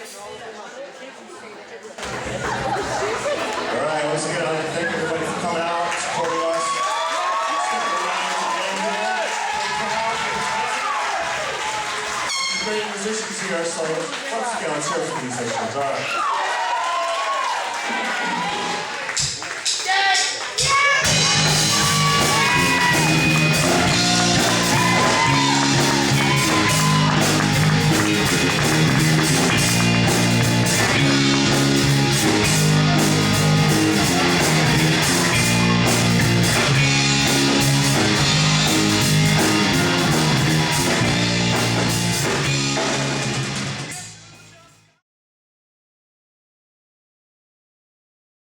All right, once again, I'd like to thank everybody for coming out, supporting us. Great musicians here, so once again, let's hear some musicians. All right.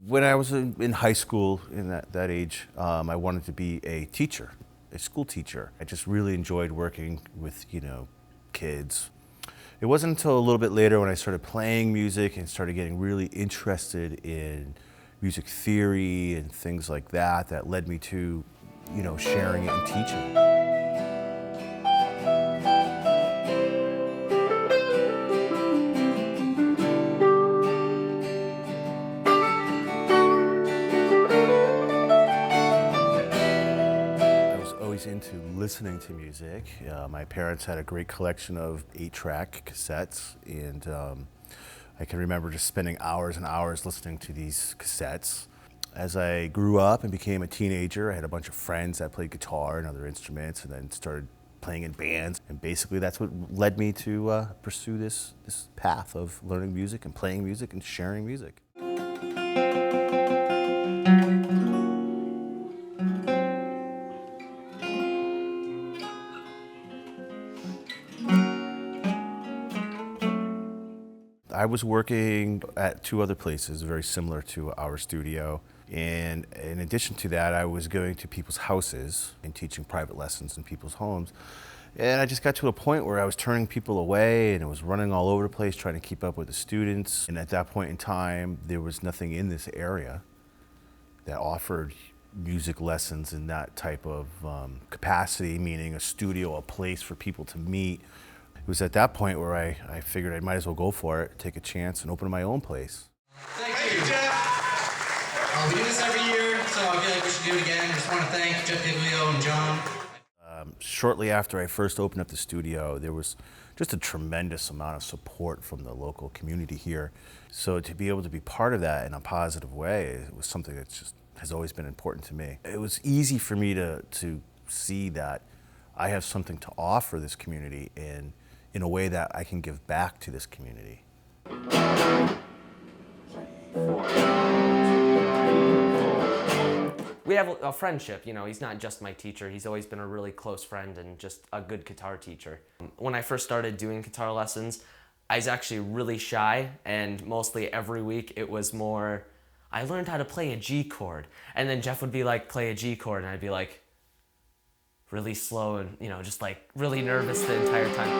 When I was in high school, in that age, I wanted to be a teacher, a school teacher. I just really enjoyed working with, kids. It wasn't until a little bit later when I started playing music and started getting really interested in music theory and things like that that led me to, sharing it and teaching. Into listening to music. My parents had a great collection of 8-track cassettes, and I can remember just spending hours and hours listening to these cassettes. As I grew up and became a teenager, I had a bunch of friends that played guitar and other instruments, and then started playing in bands. And basically that's what led me to pursue this path of learning music and playing music and sharing music. I was working at 2 other places very similar to our studio, and in addition to that, I was going to people's houses and teaching private lessons in people's homes. And I just got to a point where I was turning people away, and it was running all over the place trying to keep up with the students. And at that point in time, there was nothing in this area that offered music lessons in that type of capacity, meaning a studio, a place for people to meet. It was at that point where I figured I might as well go for it, take a chance, and open my own place. Thank you, Jeff. We do this every year, so I feel like we should do it again. Just want to thank Jeff Giglio and John. Shortly after I first opened up the studio, there was just a tremendous amount of support from the local community here. So to be able to be part of that in a positive way, it was something that just has always been important to me. It was easy for me to see that I have something to offer this community in a way that I can give back to this community. We have a friendship, he's not just my teacher, he's always been a really close friend and just a good guitar teacher. When I first started doing guitar lessons, I was actually really shy, and mostly every week it was more, I learned how to play a G chord, and then Jeff would be like, play a G chord, and I'd be like, really slow and, just like really nervous the entire time.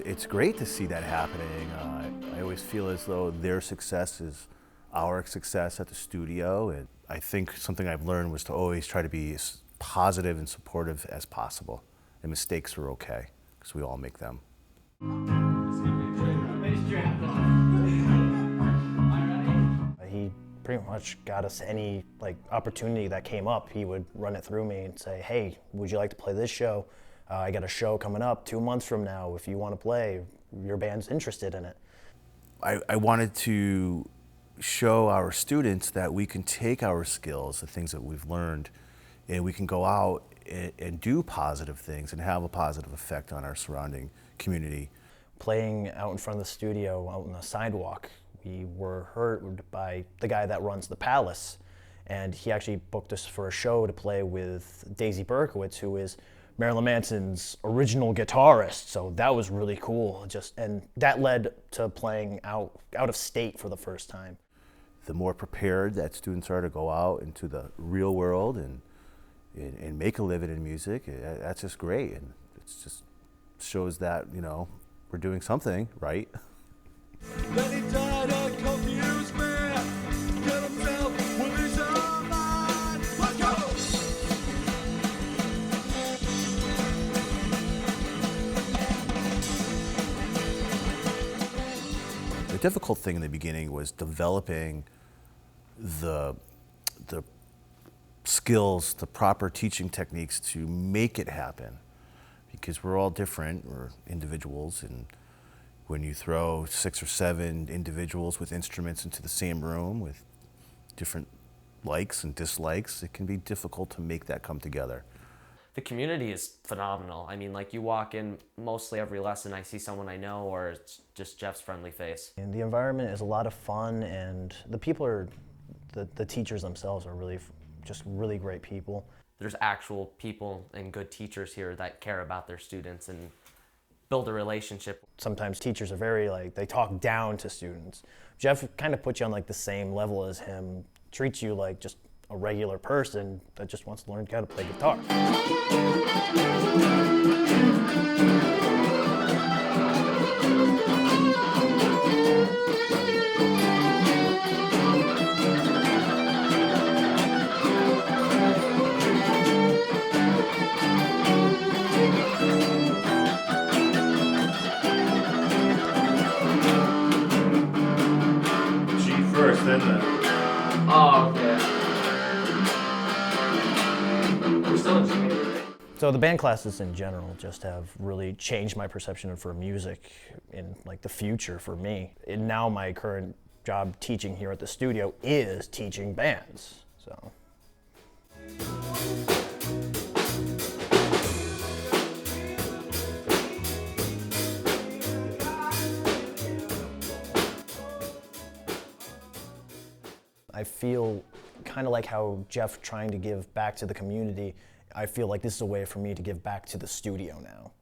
It's great to see that happening. I always feel as though their success is our success at the studio, and I think something I've learned was to always try to be as positive and supportive as possible. And mistakes are okay, because we all make them. He pretty much got us any opportunity that came up. He would run it through me and say, hey, would you like to play this show? I got a show coming up 2 months from now. If you want to play, your band's interested in it. I wanted to show our students that we can take our skills, the things that we've learned, and we can go out and do positive things and have a positive effect on our surrounding community. Playing out in front of the studio, out on the sidewalk, we were heard by the guy that runs the Palace, and he actually booked us for a show to play with Daisy Berkowitz, who is Marilyn Manson's original guitarist. So that was really cool. And that led to playing out of state for the first time. The more prepared that students are to go out into the real world and make a living in music, that's just great. And it just shows that, we're doing something right. difficult thing in the beginning was developing the skills, the proper teaching techniques to make it happen, because we're all different, we're individuals, and when you throw 6 or 7 individuals with instruments into the same room with different likes and dislikes, it can be difficult to make that come together. The community is phenomenal. I mean, like, you walk in mostly every lesson, I see someone I know, or it's just Jeff's friendly face. And the environment is a lot of fun, and the people are, the teachers themselves are really, just really great people. There's actual people and good teachers here that care about their students and build a relationship. Sometimes teachers are very, like, they talk down to students. Jeff kind of puts you on like the same level as him, treats you like just a regular person that just wants to learn how to play guitar. G first, then the... Oh, okay. We're still in junior, right? So the band classes in general just have really changed my perception for music in like the future for me. And now my current job teaching here at the studio is teaching bands. So. I feel kind of like how Jeff trying to give back to the community. I feel like this is a way for me to give back to the studio now.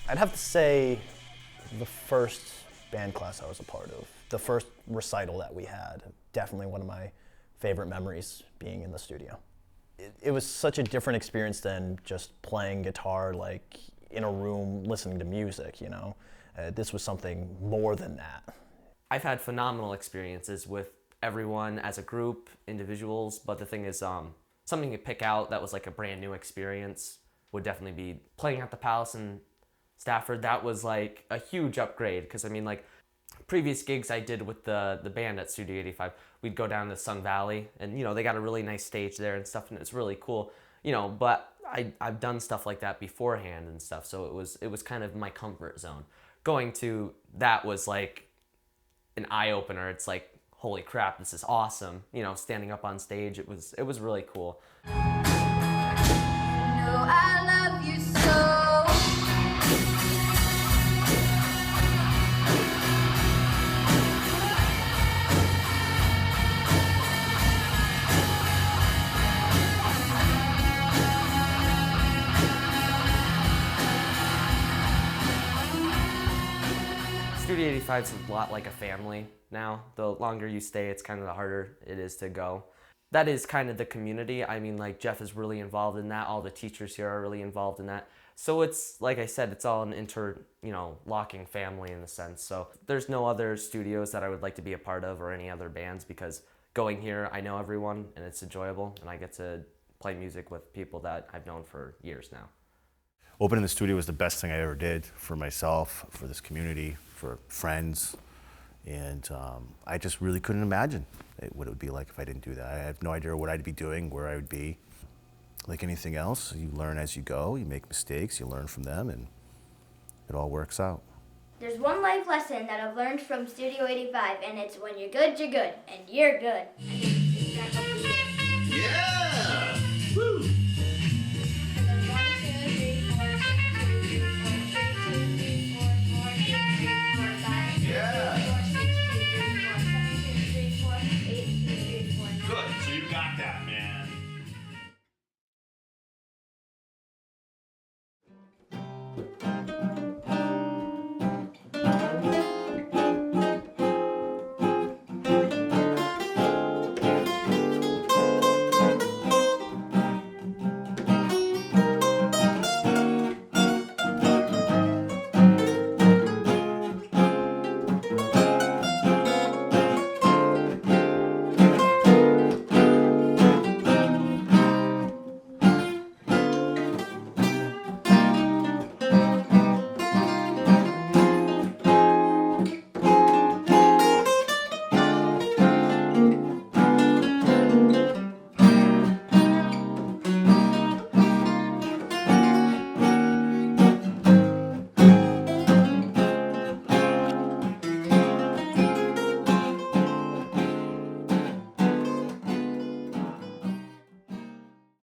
I'd have to say the first band class I was a part of, the first recital that we had, definitely one of my favorite memories being in the studio. It was such a different experience than just playing guitar like in a room listening to music, you know. This was something more than that. I've had phenomenal experiences with everyone as a group, individuals, but the thing is, something to pick out that was like a brand new experience would definitely be playing at the Palace in Stafford. That was like a huge upgrade, because I mean, like, previous gigs I did with the band at Studio 85, we'd go down to Sun Valley, and you know, they got a really nice stage there and stuff, and it's really cool, you know, but I've done stuff like that beforehand and stuff, so it was kind of my comfort zone. Going to that was like an eye-opener. It's like, holy crap, this is awesome. You know, standing up on stage, it was really cool. You know I love you so. Studio 85 is a lot like a family now. The longer you stay, it's kind of the harder it is to go. That is kind of the community. I mean, like, Jeff is really involved in that. All the teachers here are really involved in that. So it's, like I said, it's all an locking family in a sense. So there's no other studios that I would like to be a part of or any other bands, because going here, I know everyone and it's enjoyable, and I get to play music with people that I've known for years now. Opening the studio was the best thing I ever did for myself, for this community, for friends, and I just really couldn't imagine what it would be like if I didn't do that. I have no idea what I'd be doing, where I would be. Like anything else, you learn as you go, you make mistakes, you learn from them, and it all works out. There's one life lesson that I've learned from Studio 85, and it's when you're good, and you're good.